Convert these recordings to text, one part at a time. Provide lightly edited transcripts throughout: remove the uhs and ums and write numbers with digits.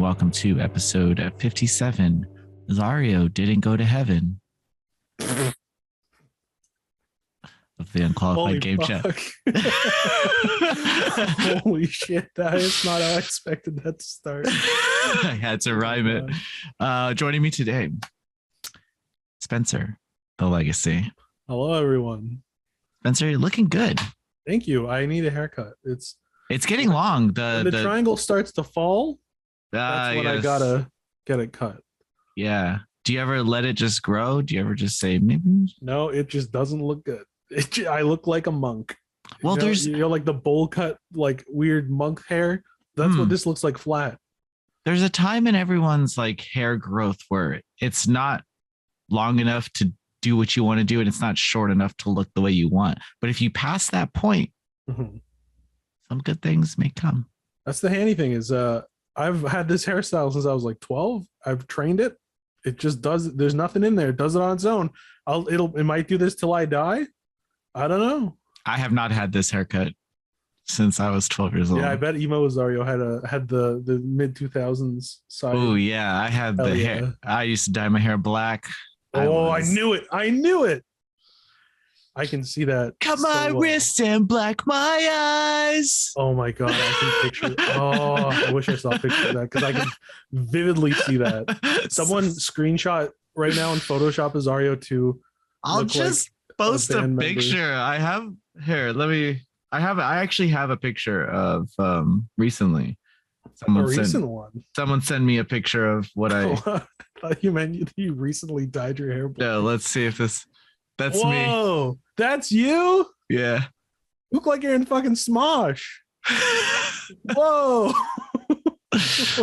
and welcome to episode 57. Azario didn't go to heaven of the Unqualified Game Chat. Holy shit, that is not how I expected that to start. I had to rhyme it. Joining me today, Spencer, the Legacy. Hello, everyone. Spencer, you're looking good. Thank you. I need a haircut. It's getting long. When the triangle starts to fall, that's when I gotta get it cut. Yeah. Do you ever let it just grow? Do you ever just say maybe? No, it just doesn't look good. I look like a monk. Well, there's like the bowl cut, like weird monk hair. That's what this looks like, flat. There's a time in everyone's like hair growth where it's not long enough to do what you want to do, and it's not short enough to look the way you want. But if you pass that point, some good things may come. That's the handy thing is I've had this hairstyle since I was like 12. I've trained it. It just does. There's nothing in there. It does it on its own. It might do this till I die. I don't know. I have not had this haircut since I was 12 years old. Yeah, I bet Emo Azario had the mid 2000s side. Oh yeah, I had the hair. I used to dye my hair black. I knew it. I knew it. I can see that. Cut my wrist and black my eyes. Oh my god, I can picture. Oh, I wish I saw a picture of that because I can vividly see that. Someone screenshot right now in Photoshop Azario to. I'll just post a picture. I have here. I actually have a picture of recently. Someone sent me a picture of what I thought you meant you recently dyed your hair black. Yeah, let's see if that's me. Whoa, that's you? Yeah. Look like you're in fucking Smosh. Whoa. This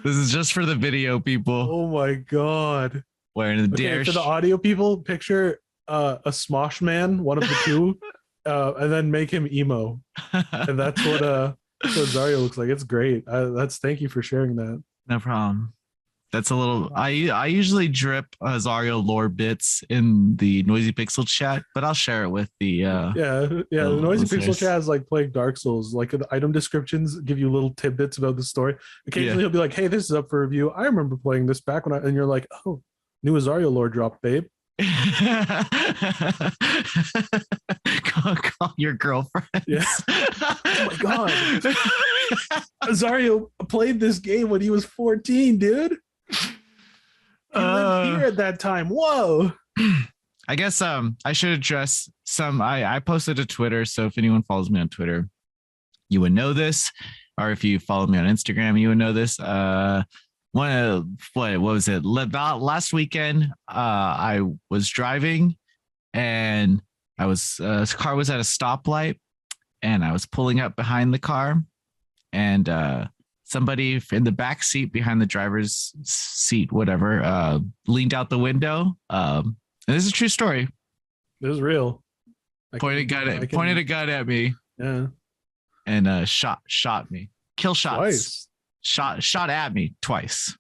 is just for the video, people. Oh my god. Wearing the dare. For the audio people, picture a Smosh man, one of the two, and then make him emo. And that's what Azario looks like. It's great. Thank you for sharing that. No problem. That's a little. I usually drip Azario lore bits in the Noisy Pixel chat, but I'll share it with the the Noisy Pixel chat is like playing Dark Souls. Like the item descriptions give you little tidbits about the story. Occasionally he'll be like, "Hey, this is up for review. I remember playing this back when and you're like, "Oh, new Azario lore dropped, babe." Call your girlfriend. Yeah. Oh my god. Azario played this game when he was 14, dude. He lived here at that time. Whoa. I guess I should address some. I posted to Twitter, so if anyone follows me on Twitter, you would know this, or if you follow me on Instagram, you would know this. What was it? About last weekend, I was driving, and his car was at a stoplight, and I was pulling up behind the car, and somebody in the back seat behind the driver's seat, whatever, leaned out the window. And this is a true story. This is real. Pointed a gun at me. Yeah. And shot me. Kill shots. Twice. Shot at me twice.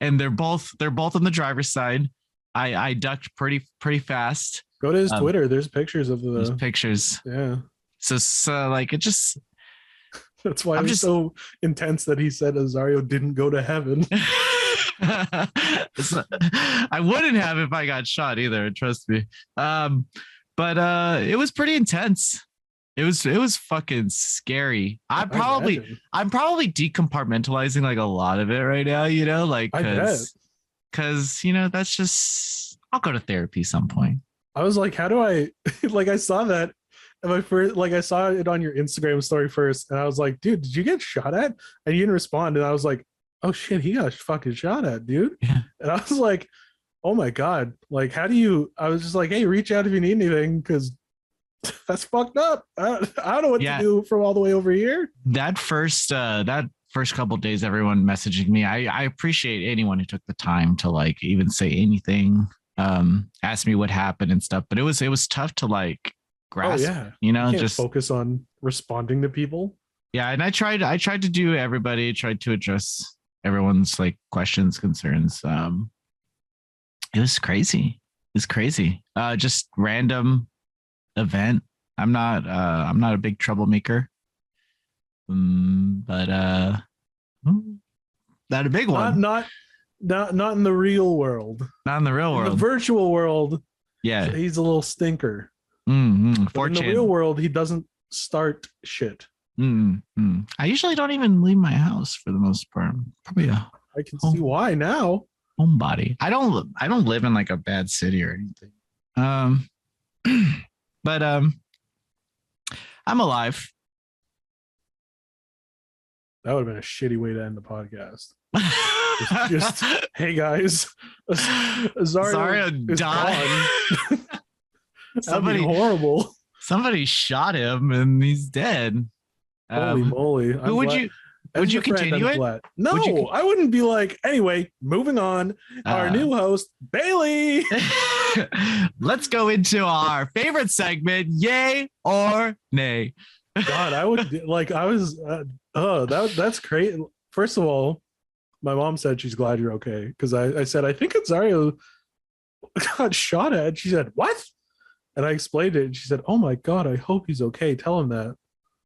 And they're both on the driver's side. I ducked pretty fast. Go to his Twitter. There's pictures of There's pictures. Yeah. So like it just. That's why it's so intense that he said Azario didn't go to heaven. I wouldn't have if I got shot either. Trust me. But it was pretty intense. It was fucking scary. I'm probably decompartmentalizing like a lot of it right now. You know, like because that's just I'll go to therapy some point. I was like, how do I like? I saw that. And I saw it on your Instagram story first, and I was like, dude, did you get shot at? And you didn't respond. And I was like, oh shit, he got fucking shot at, dude. Yeah. And I was like, oh my god, like, how do you? I was just like, hey, reach out if you need anything, because that's fucked up. I don't know what to do from all the way over here. That first couple of days, everyone messaging me. I appreciate anyone who took the time to like even say anything, ask me what happened and stuff. But it was tough to like grasp. Oh, yeah. You can't just focus on responding to people. Yeah, and I tried to do everybody, tried to address everyone's like questions, concerns. It was crazy. It's crazy. Just random event. I'm not a big troublemaker. But Not a big one. Not in the real world. Not in the real world. In the virtual world, yeah, he's a little stinker. Mm-hmm. But in the real world, he doesn't start shit. Mm-hmm. I usually don't even leave my house for the most part. Probably I can see why now. Homebody. I don't live in like a bad city or anything. But I'm alive. That would have been a shitty way to end the podcast. just hey guys, Azario died. Somebody horrible. Somebody shot him and he's dead. Holy moly! Would you continue it? No, I wouldn't be like. Anyway, moving on. Our new host, Bailey. Let's go into our favorite segment: Yay or Nay. God, I would like. I was. That's great. First of all, my mom said she's glad you're okay because I said I think Azario got shot at. She said what? And I explained it. And she said, "Oh my God, I hope he's okay. Tell him that."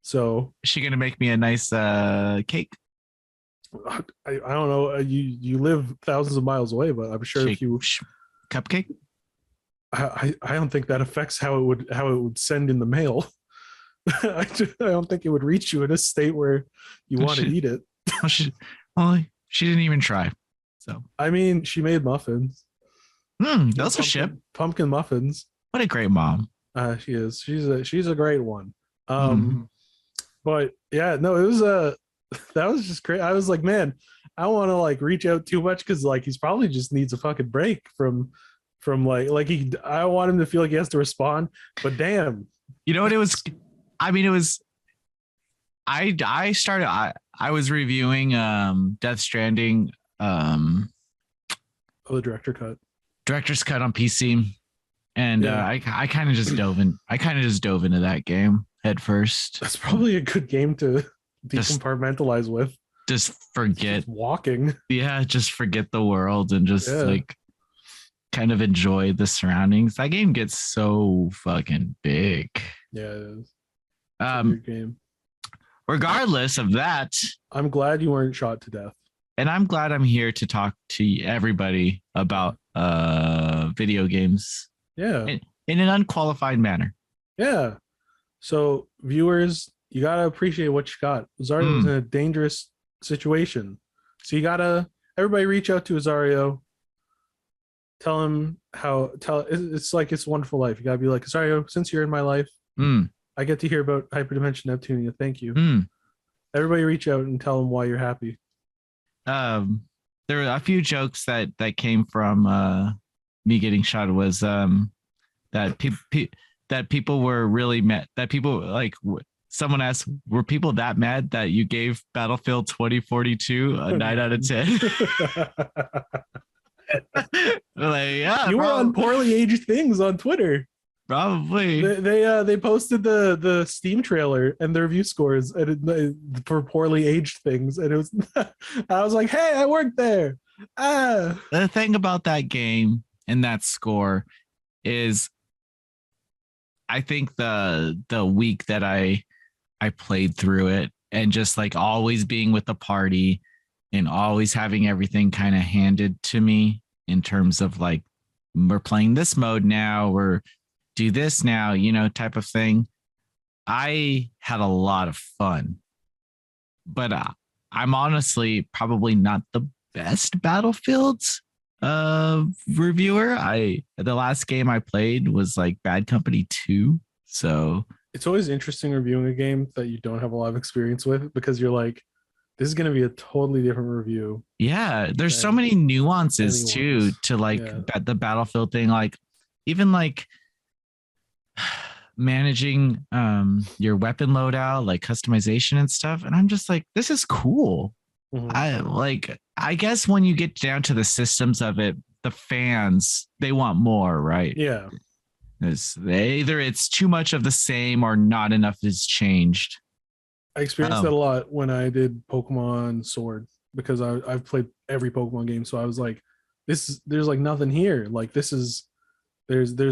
So is she gonna make me a nice cake? I don't know. You live thousands of miles away, but I'm sure if you cupcake, I don't think that affects how it would send in the mail. I don't think it would reach you in a state where you want to eat it. She didn't even try. So I mean, she made muffins. Those are ship pumpkin muffins. What a great mom. She is. She's a great one. But yeah, no, it was that was just great. I was like, man, I don't want to like reach out too much because like he's probably just needs a fucking break from like I don't want him to feel like he has to respond. But damn, you know what it was? I mean, it was. I was reviewing Death Stranding. The director's cut on PC, and I kind of just dove into that game head first. That's probably a good game to decompartmentalize with. Just forget just walking. Yeah, just forget the world and just like kind of enjoy the surroundings. That game gets so fucking big. Yeah, it is. It's a weird game. Regardless of that, I'm glad you weren't shot to death. And I'm glad I'm here to talk to everybody about video games. Yeah. In an unqualified manner. Yeah. So viewers, you gotta appreciate what you got. Azario was in a dangerous situation. So you gotta everybody reach out to Azario. Tell him it's like it's a wonderful life. You gotta be like, Azario, since you're in my life, I get to hear about Hyperdimension Neptunia. Thank you. Everybody reach out and tell them why you're happy. There were a few jokes that came from me getting shot was that people were really mad, that people like someone asked, were people that mad that you gave Battlefield 2042 a 9 out of 10? Like, yeah, you were on poorly aged things on Twitter. Probably. They posted the Steam trailer and their review scores for poorly aged things, and it was I was like, hey, I worked there. The thing about that game and that score is, I think the week that I played through it and just like always being with the party and always having everything kind of handed to me in terms of like, we're playing this mode now, we're do this now, you know, type of thing. I had a lot of fun, but I'm honestly probably not the best Battlefields reviewer. The last game I played was like Bad Company 2. So it's always interesting reviewing a game that you don't have a lot of experience with, because you're like, this is going to be a totally different review. Yeah, there's so many nuances too to like the Battlefield thing, like even like managing your weapon loadout, like customization and stuff. And I'm just like, this is cool. I guess when you get down to the systems of it, the fans, they want more, right? Yeah. Either it's too much of the same or not enough is changed. I experienced that a lot when I did Pokemon Sword, because I've played every Pokemon game. So I was like, there's like nothing here. Like there's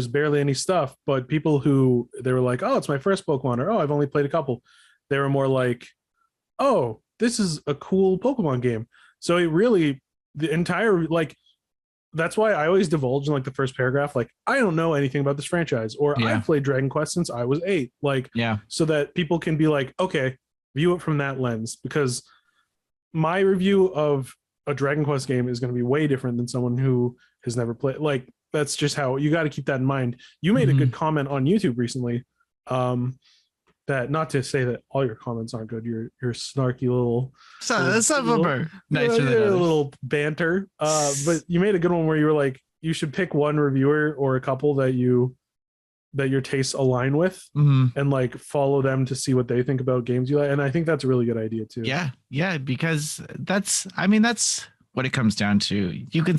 barely any stuff. But people who they were like, oh, it's my first Pokemon, or oh, I've only played a couple. They were more like, oh, this is a cool Pokemon game. So it really, the entire, like, that's why I always divulge in like the first paragraph, like, I don't know anything about this franchise, or I've played Dragon Quest since I was 8. Like, so that people can be like, okay, view it from that lens, because my review of a Dragon Quest game is going to be way different than someone who has never played. Like, that's just how you got to keep that in mind. You made a good comment on YouTube recently. That, not to say that all your comments aren't good, you're snarky little, some of them are nicer than a little banter. But you made a good one where you were like, you should pick one reviewer or a couple that your tastes align with, and like follow them to see what they think about games you like. And I think that's a really good idea too. Yeah, because that's what it comes down to. You can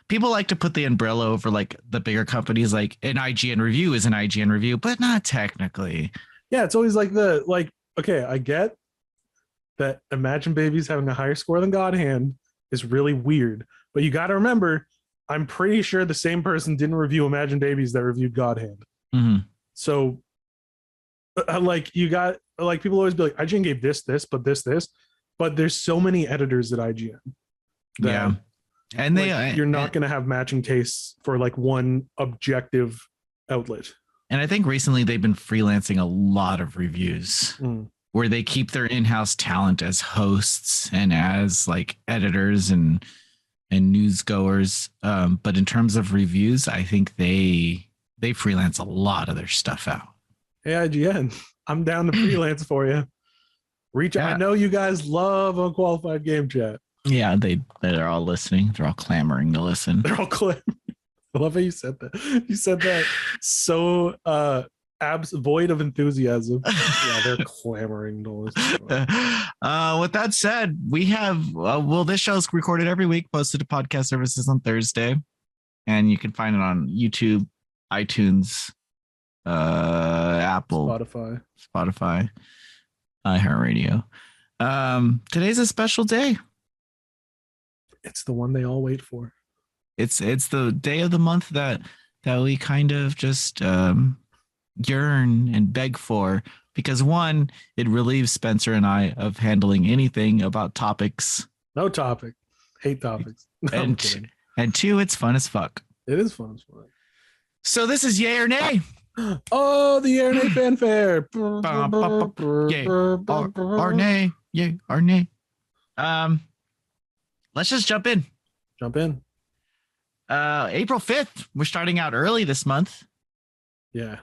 people like to put the umbrella over like the bigger companies, like an IGN review is an IGN review, but not technically. Yeah, it's always like okay, I get that Imagine Babies having a higher score than God Hand is really weird, but you got to remember, I'm pretty sure the same person didn't review Imagine Babies that reviewed God Hand. So like, you got, like, people always be like, IGN gave this, but this, but there's so many editors at IGN that, and you're not going to have matching tastes for like one objective outlet. And I think recently they've been freelancing a lot of reviews where they keep their in-house talent as hosts and as like editors and news goers. But in terms of reviews, I think they freelance a lot of their stuff out. Hey, IGN, I'm down to freelance for you. Reach out. I know you guys love Unqualified Game Chat. Yeah, they're all listening. They're all clamoring to listen. They're all clamoring. I love how you said that. You said that so void of enthusiasm. Yeah, they're clamoring to listen. With that said, we have this show's recorded every week, posted to podcast services on Thursday, and you can find it on YouTube, iTunes, Apple, Spotify, iHeartRadio. Today's a special day. It's the one they all wait for. It's the day of the month that we kind of just yearn and beg for, because one, it relieves Spencer and I of handling anything about topics. No topic. Hate topics. No, and two, it's fun as fuck. It is fun as fuck. So this is yay or nay. Oh, the yay or nay fanfare. Yay or nay. Yay or nay. Let's just jump in. April 5th. We're starting out early this month. Yeah.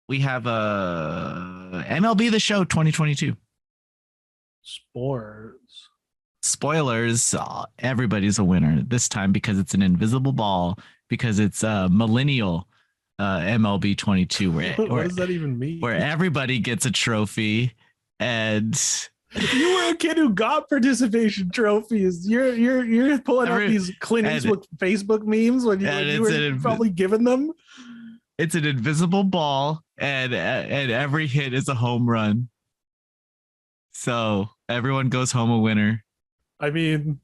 We have MLB The Show 2022. Spoilers. Everybody's a winner this time because it's an invisible ball, because it's millennial MLB 22. What does that even mean? Where everybody gets a trophy, and you were a kid who got participation trophies. You're pulling out these Clint Eastwood Facebook memes when you were probably given them. It's an invisible ball, and every hit is a home run. So everyone goes home a winner. I mean,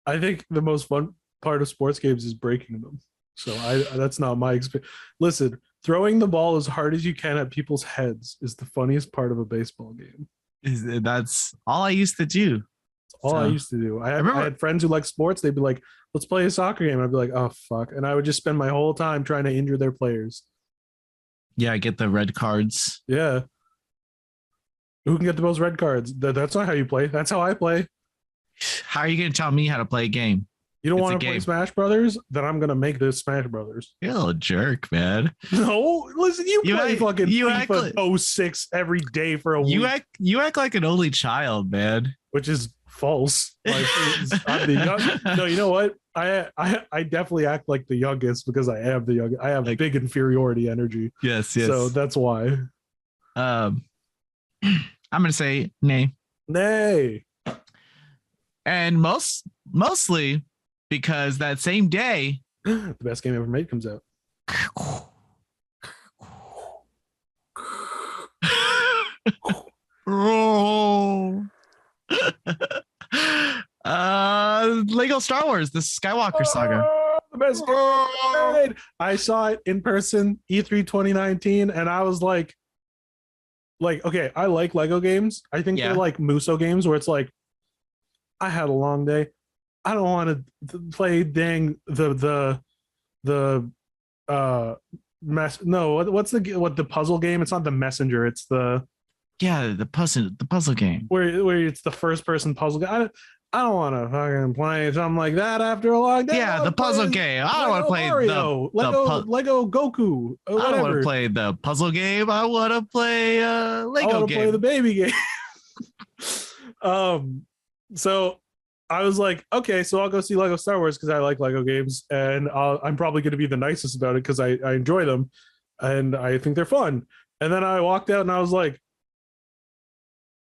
I think the most fun part of sports games is breaking them. So that's not my experience. Listen, throwing the ball as hard as you can at people's heads is the funniest part of a baseball game. That's all I used to do. I used to do. I had friends who like sports. They'd be like, let's play a soccer game. I'd be like, oh, fuck. And I would just spend my whole time trying to injure their players. Yeah, get the red cards. Yeah. Who can get the most red cards? That's not how you play. That's how I play. How are you going to tell me how to play a game? You don't want to play Smash Brothers? Then I'm going to make this Smash Brothers. You're a little jerk, man. No, listen, you play fucking FIFA 06 every day for a week. You act like an only child, man. Which is false. Like, I'm the young. No, you know what? I definitely act like the youngest because I am the youngest. I have big inferiority energy. Yes. So that's why. I'm going to say nay. And mostly because that same day, the best game ever made comes out. Lego Star Wars, the Skywalker saga. The best game ever made. I saw it in person, E3 2019, and I was like, okay, I like Lego games. I think they're like Muso games where it's like, I had a long day. I don't want to play dang the mess. No, what's the puzzle game? It's not the messenger. It's the the puzzle game where it's the first person puzzle game. I don't want to fucking play something like that after a long day. Yeah, the puzzle game. I don't want to play Mario, Lego Goku. I don't want to play the puzzle game. I want to play Lego game. I want to play the baby game. So I was like, okay, so I'll go see Lego Star Wars because I like Lego games, and I'm probably going to be the nicest about it because I enjoy them, and I think they're fun. And then I walked out and I was like,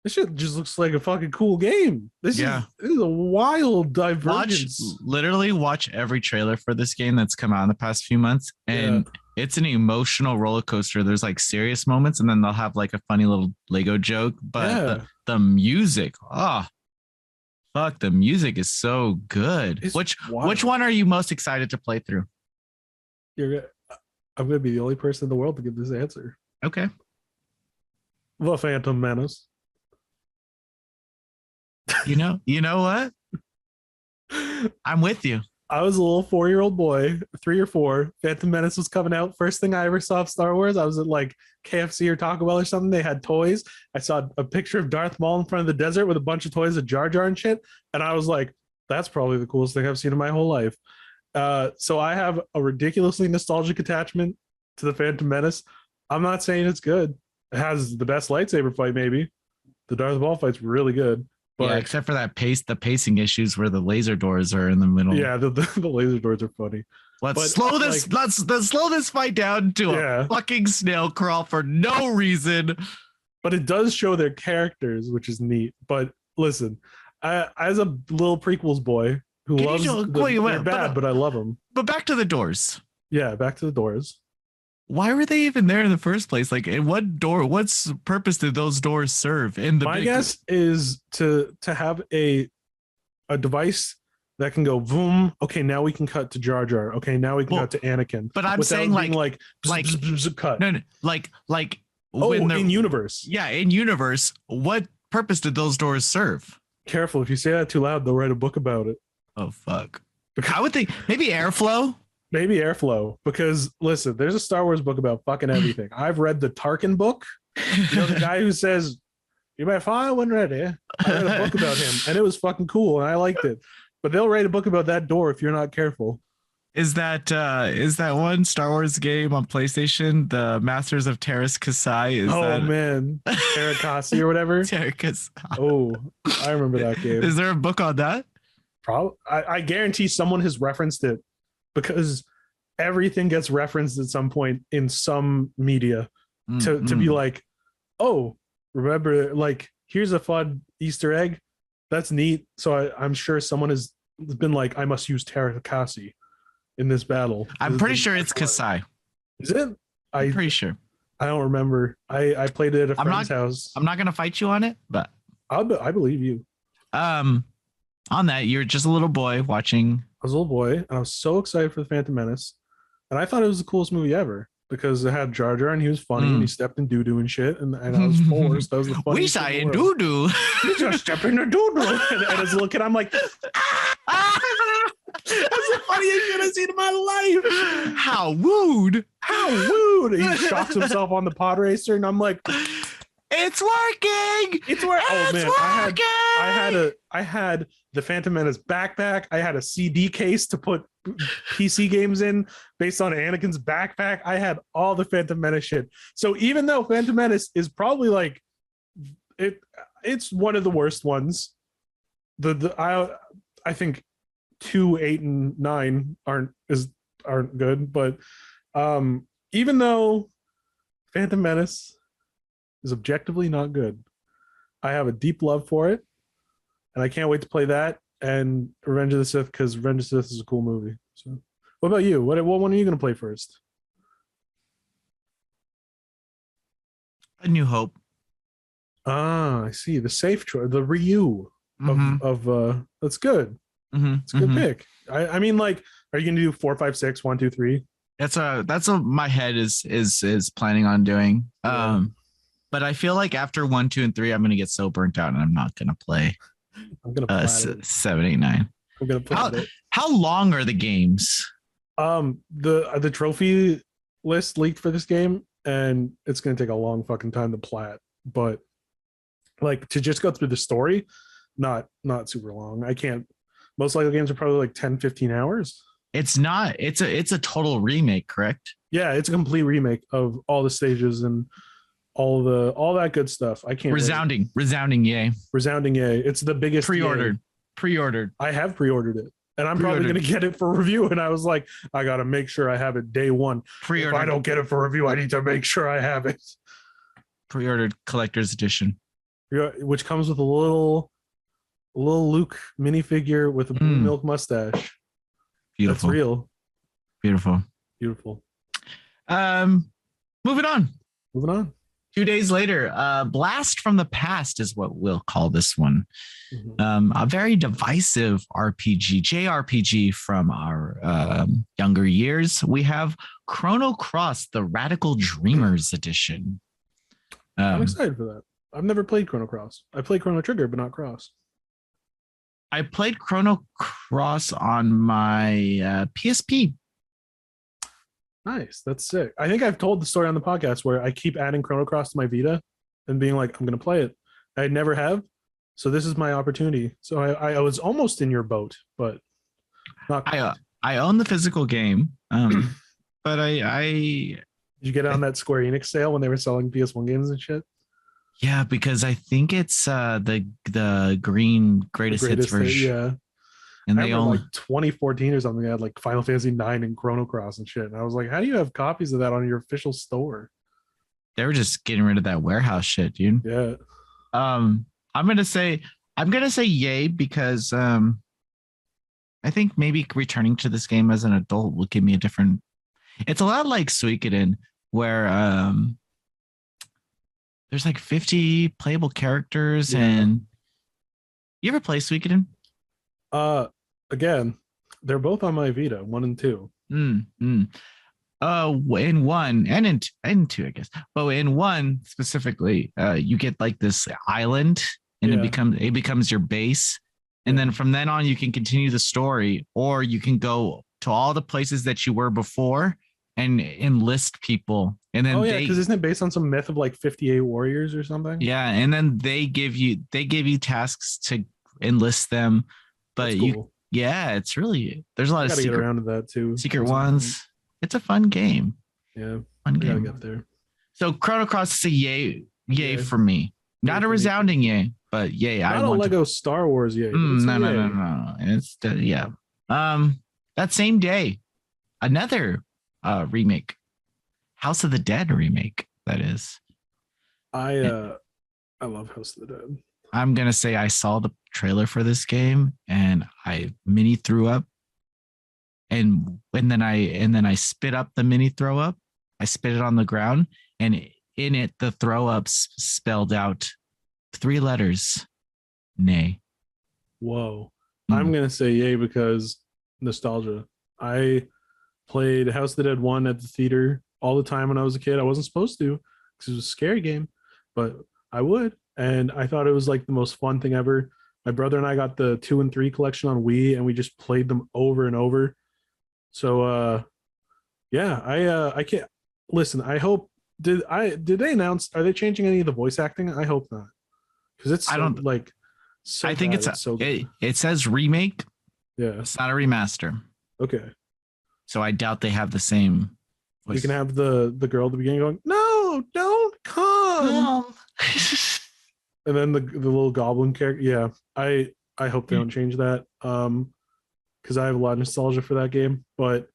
this shit just looks like a fucking cool game. This is a wild divergence. Literally watch every trailer for this game that's come out in the past few months, and it's an emotional roller coaster. There's like serious moments, and then they'll have like a funny little Lego joke. But the music, fuck, the music is so good. It's which one are you most excited to play through? I'm gonna be the only person in the world to give this answer. Okay. The Phantom Menace. You know what? I'm with you. I was a little 4-year-old boy, 3 or 4. Phantom Menace was coming out. First thing I ever saw of Star Wars, I was at like KFC or Taco Bell or something. They had toys. I saw a picture of Darth Maul in front of the desert with a bunch of toys of Jar Jar and shit. And I was like, that's probably the coolest thing I've seen in my whole life. So I have a ridiculously nostalgic attachment to the Phantom Menace. I'm not saying it's good. It has the best lightsaber fight, maybe. The Darth Maul fight's really good. But, yeah, except for the pacing issues where the laser doors are in the middle. Yeah, the laser doors are funny. Let's slow this fight down to a fucking snail crawl for no reason. But it does show their characters, which is neat. But listen, as a little prequels boy who they're bad, but I love them. But back to the doors. Yeah, back to the doors. Why were they even there in the first place? Like, in what's purpose did those doors serve? My guess is to have a device that can go boom. Okay, now we can cut to Jar Jar. Okay, now we can cut to Anakin. But I'm saying cut. No, in universe. Yeah, in universe. What purpose did those doors serve? Careful, if you say that too loud, they'll write a book about it. Oh fuck! I would think maybe airflow. Maybe airflow, because listen, there's a Star Wars book about fucking everything. I've read the Tarkin book. You know, the guy who says, "You may fire when ready." I read a book about him, and it was fucking cool, and I liked it. But they'll write a book about that door if you're not careful. Is that one Star Wars game on PlayStation, the Masters of Terras Kasai? Man, Terrakasi or whatever. Terrakasi. Oh, I remember that game. Is there a book on that? Probably. I guarantee someone has referenced it. Because everything gets referenced at some point in some media to be like, oh, remember, like, here's a fun Easter egg. That's neat. So I'm sure someone has been like, I must use Terrakasi in this battle. I'm pretty sure it's Kasai. Is it? I'm pretty sure. I don't remember. I played it at a friend's house. I'm not going to fight you on it, but I believe you. On that, you're just a little boy watching. I was a little boy, and I was so excited for the Phantom Menace, and I thought it was the coolest movie ever because it had Jar Jar, and he was funny, and he stepped in doo-doo and shit, and I was 4, so that was the funniest. We saw in doo-doo. You just step in the doo-doo, and as a little kid, I'm like, that's the funniest shit I've seen in my life. How wooed! He shocks himself on the pod racer, and I'm like, it's working. Oh man, I had the Phantom Menace backpack. I had a CD case to put PC games in based on Anakin's backpack. I had all the Phantom Menace shit. So even though Phantom Menace is probably like it's one of the worst ones. I think 2, 8, and 9 aren't good, but even though Phantom Menace is objectively not good, I have a deep love for it, and I can't wait to play that and Revenge of the Sith, because Revenge of the Sith is a cool movie. So, what about you? What one are you going to play first? A New Hope. Ah, I see. The safe choice, the Ryu of that's good. It's a good pick. I mean, like, are you going to do 4, 5, 6, 1, 2, 3? That's what my head is planning on doing. Yeah. But I feel like after 1, 2, and 3, I'm going to get so burnt out and I'm not going to play. I'm gonna plat it. 7, 8, 9. I'm gonna plat it. How long are the games? The trophy list leaked for this game, and it's gonna take a long fucking time to plat. But like to just go through the story, not super long. I can't. Most likely games are probably like 10, 15 hours. It's not. It's a total remake, correct? Yeah, it's a complete remake of all the stages and all that good stuff. I can't. Resounding yay. Resounding yay. It's the biggest Pre-ordered. I have pre-ordered it, and I'm probably going to get it for review. And I was like, I got to make sure I have it day one. If I don't get it for review, I need to make sure I have it. Pre-ordered collector's edition, which comes with a little Luke minifigure with a blue milk mustache. Beautiful. That's real. Beautiful. Moving on. 2 days later, Blast from the Past is what we'll call this one. Mm-hmm. A very divisive RPG, JRPG from our younger years. We have Chrono Cross, the Radical Dreamers edition. I'm excited for that. I've never played Chrono Cross. I played Chrono Trigger, but not Cross. I played Chrono Cross on my PSP. Nice. That's sick. I think I've told the story on the podcast where I keep adding Chrono Cross to my Vita and being like, I'm going to play it. I never have. So this is my opportunity. So I was almost in your boat, but not. I own the physical game. But Did you get on that Square Enix sale when they were selling PS1 games and shit? Yeah, because I think it's the green greatest hits version. Yeah. And they own like 2014 or something. They had like Final Fantasy 9 and Chrono Cross and shit. And I was like, how do you have copies of that on your official store? They were just getting rid of that warehouse shit, dude. Yeah. I'm gonna say yay because I think maybe returning to this game as an adult will give me a different. It's a lot like Suikoden, where there's like 50 playable characters, and you ever play Suikoden? Again, they're both on my Vita, 1 and 2. In 1 and in 2, I guess. But in 1 specifically, you get like this island, and it becomes your base. And then from then on, you can continue the story, or you can go to all the places that you were before and enlist people. And then because isn't it based on some myth of like 58 warriors or something? Yeah, and then they give you tasks to enlist them. But cool. It's really, there's a lot of secret, get around to that too. Secret ones. It's a fun game. Yeah, fun game. Gotta get there. So Chrono Cross is a yay for me. Not a resounding yay, but yay. Not a Lego Star Wars yay. No. It's that same day, another remake, House of the Dead remake. That is. I love House of the Dead. I'm gonna say I saw the trailer for this game and I mini threw up, and then I spit up the mini throw up. I spit it on the ground, and in it the throw up spelled out 3 letters: nay. Whoa. I'm gonna say yay because nostalgia. I played House of the Dead 1 at the theater all the time when I was a kid. I wasn't supposed to because it was a scary game, but I would. And I thought it was like the most fun thing ever. My brother and I got the 2 and 3 collection on Wii, and we just played them over and over. So I can't listen. I hope did they announce, are they changing any of the voice acting? I hope not. Because it's I think it's so good. It says remake. Yeah. It's not a remaster. Okay. So I doubt they have the same voice. You can have the girl at the beginning going, "No, don't come." No. And then the little goblin character. Yeah, I hope they don't change that. Because I have a lot of nostalgia for that game, but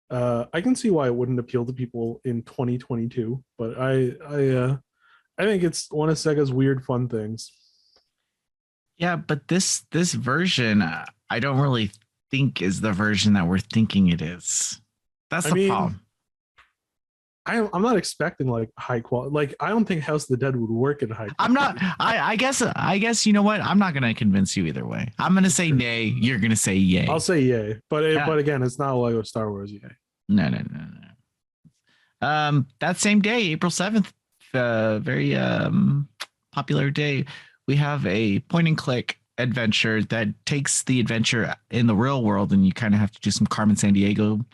I can see why it wouldn't appeal to people in 2022. But I think it's one of Sega's weird fun things. Yeah, but this version, I don't really think is the version that we're thinking it is. That's the problem. I'm not expecting like high quality. Like I don't think House of the Dead would work in high quality. I'm not. I guess you know what? I'm not gonna convince you either way. I'm gonna say nay. You're gonna say yay. I'll say yay, but again, it's not like a Star Wars yay. No. That same day, April 7th, very popular day. We have a point and click adventure that takes the adventure in the real world, and you kind of have to do some Carmen Sandiego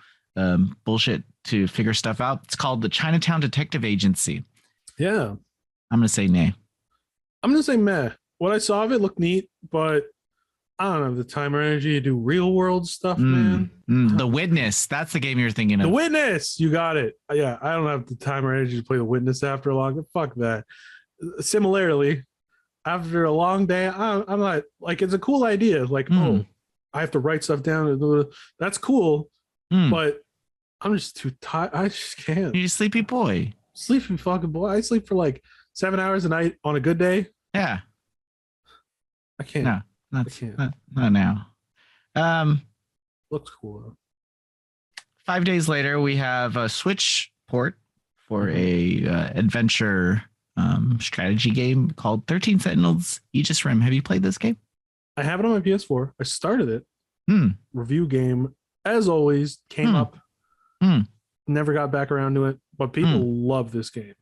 bullshit to figure stuff out. It's called the Chinatown Detective Agency. Yeah. I'm gonna say nay. I'm gonna say meh. What I saw of it looked neat, but I don't have the time or energy to do real world stuff, man. The Witness. That's the game you're thinking of. The Witness. You got it. Yeah, I don't have the time or energy to play The Witness after a long. Fuck that. Similarly, after a long day, I'm not like, it's a cool idea. Like, oh, I have to write stuff down. That's cool, but I'm just too tired. I just can't. You're a sleepy boy. Sleepy fucking boy. I sleep for like 7 hours a night on a good day. Yeah. I can't. No, I can't. Not now. Looks cool though. 5 days later, we have a Switch port for a adventure strategy game called 13 Sentinels Aegis Rim. Have you played this game? I have it on my PS4. I started it. Review game, as always, came up. Never got back around to it, but people love this game.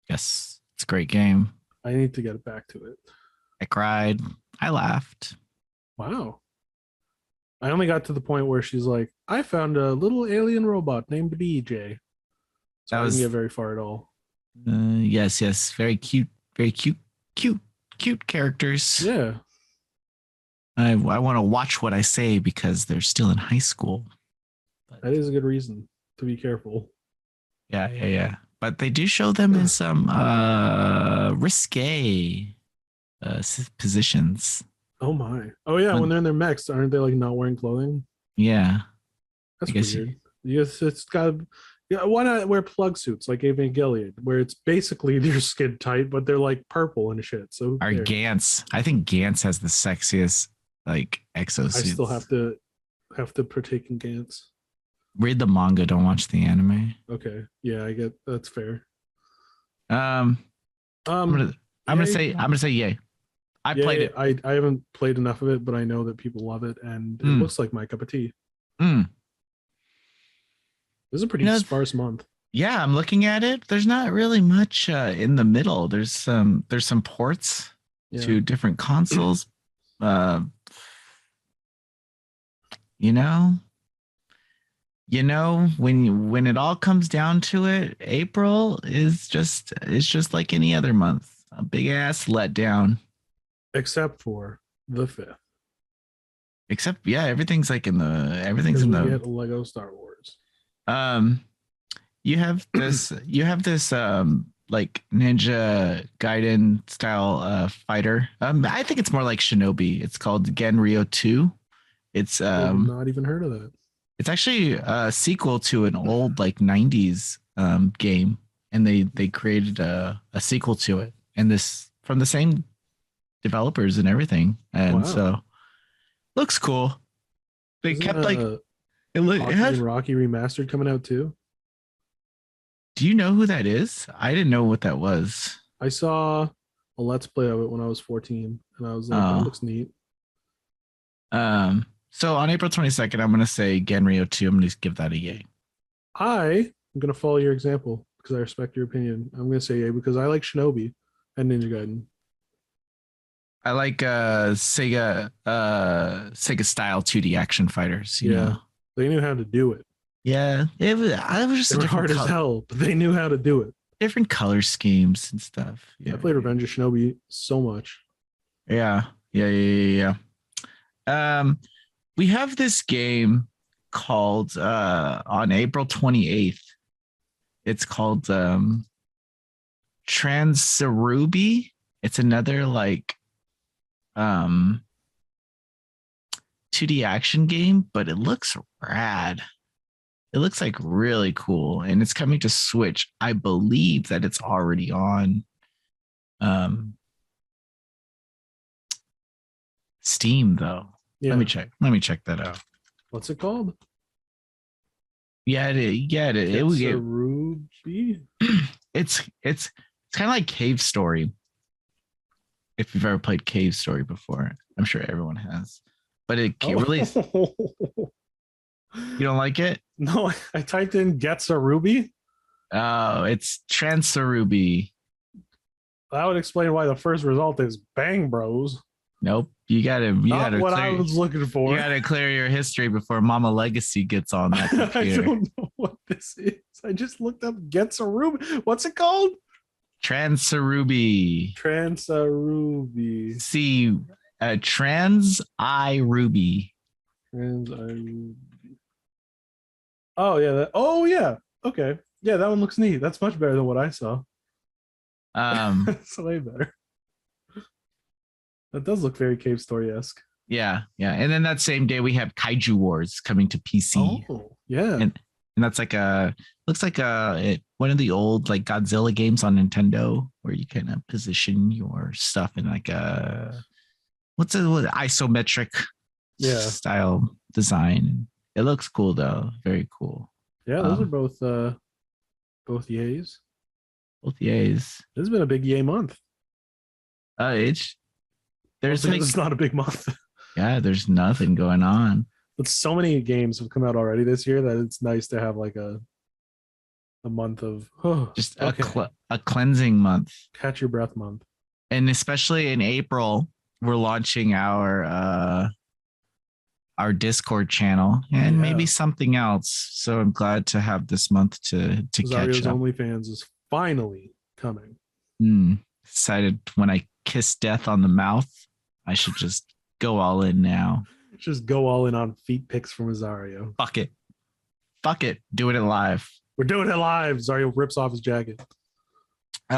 Yes, it's a great game. I need to get it back to it. I cried. I laughed. Wow. I only got to the point where she's like, I found a little alien robot named BJ. So I didn't get very far at all. Yes. Very cute characters. Yeah. I want to watch what I say because they're still in high school. But that is a good reason to be careful. Yeah. But they do show them in some risque positions. Oh my. Oh yeah, when they're in their mechs, aren't they like not wearing clothing? Yeah. That's weird. Yes, it's got. Yeah, why not wear plug suits like Evangelion, where it's basically your skin tight, but they're like purple and shit. So our Gantz, I think Gantz has the sexiest like exosuits. I still have to partake in Gantz. Read the manga, don't watch the anime. Okay, yeah, I get that's fair. I'm gonna say yay. I played it. I haven't played enough of it, but I know that people love it, and it looks like my cup of tea. This is a pretty sparse month. Yeah, I'm looking at it. There's not really much in the middle. There's some ports to different consoles. You know, when it all comes down to it, April is just like any other month. A big ass letdown. Except for the 5th. Except everything's like in the get Lego Star Wars. You have this like Ninja Gaiden style fighter. I think it's more like Shinobi. It's called Genryo 2. It's I've not even heard of that. It's actually a sequel to an old like 90s game, and they created a sequel to it, and this from the same developers and everything, and so looks cool. They kept like Rocky Remastered coming out too. Do you know who that is? I didn't know what that was. I saw a Let's Play of it when I was 14, and I was like, that looks neat. So on April 22nd, I'm gonna say Genryo 2. I'm gonna give that a yay. I'm gonna follow your example because I respect your opinion. I'm gonna say yay because I like Shinobi and Ninja Gaiden. I like Sega style 2D action fighters. You know? They knew how to do it. Yeah, it was just hard as hell, but they knew how to do it. Different color schemes and stuff. Yeah, I played Revenge of Shinobi so much. Yeah. We have this game called on April 28th. It's called Transarubi. It's another like 2D action game, but it looks rad. It looks like really cool, and it's coming to Switch. I believe that it's already on Steam though. Yeah. Let me check that out. What's it called? It will get Ruby. It's kind of like Cave Story. If you've ever played Cave Story before, I'm sure everyone has. But it really You don't like it? No, I typed in Getsarubi. Oh, it's Transarubi. That would explain why the first result is Bang Bros. Nope. You gotta what I clear, was looking for. you gotta clear your history before Mama Legacy gets on that computer. I don't know what this is. I just looked up Getsarubi. What's it called? Transaruby. Transaruby. See, Trans I Ruby. Transaruby. Oh yeah. Oh yeah. Okay. Yeah, that one looks neat. That's much better than what I saw. It's way better. That does look very Cave Story-esque. Yeah. And then that same day we have Kaiju Wars coming to PC. Oh, yeah. And that's like looks like one of the old like Godzilla games on Nintendo where you kind of position your stuff in like a isometric style design. It looks cool though. Very cool. Yeah, those are both yays. Both yays. This has been a big yay month. It's not a big month. Yeah, there's nothing going on. But so many games have come out already this year that it's nice to have like a month of a cleansing month. Catch your breath month. And especially in April, we're launching our Discord channel and maybe something else. So I'm glad to have this month to Azario's catch up. OnlyFans is finally coming. Decided when I kiss death on the mouth, I should just go all in now. Just go all in on feet pics from Azario. Fuck it. Doing it live. We're doing it live. Azario rips off his jacket. But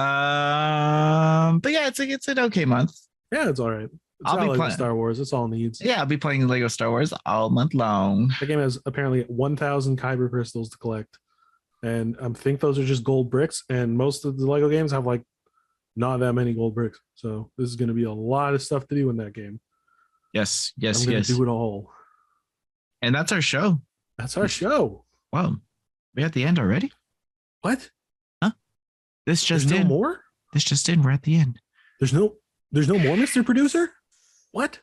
yeah, it's an okay month. Yeah, it's all right. I'll be playing Star Wars. That's all it needs. Yeah, I'll be playing Lego Star Wars all month long. The game has apparently 1,000 Kyber crystals to collect, and I think those are just gold bricks. And most of the Lego games have like not that many gold bricks, so this is going to be a lot of stuff to do in that game. Yes. I'm going to do it all. And that's our show. That's our show. Wow, we're at the end already. What? Huh? This just There's in. No more. This just in. We're at the end. There's no more, Mr. Producer. What?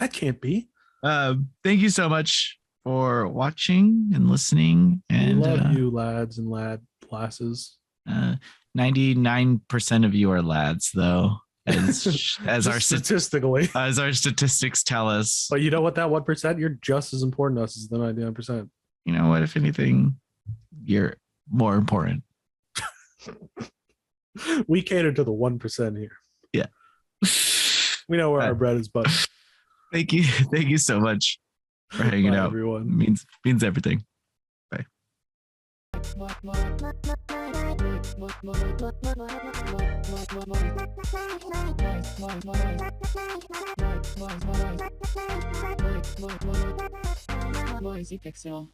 That can't be. Thank you so much for watching and listening. And love you, lads and lasses. 99% of you are lads, though, as our statistically, as our statistics tell us. But you know what? That 1%, you're just as important to us as the 99%. You know what? If anything, you're more important. We cater to the 1% here. Yeah. We know where our bread is buttered. Thank you so much for hanging out. Everyone. Means everything. Bye. Noisy Pixel.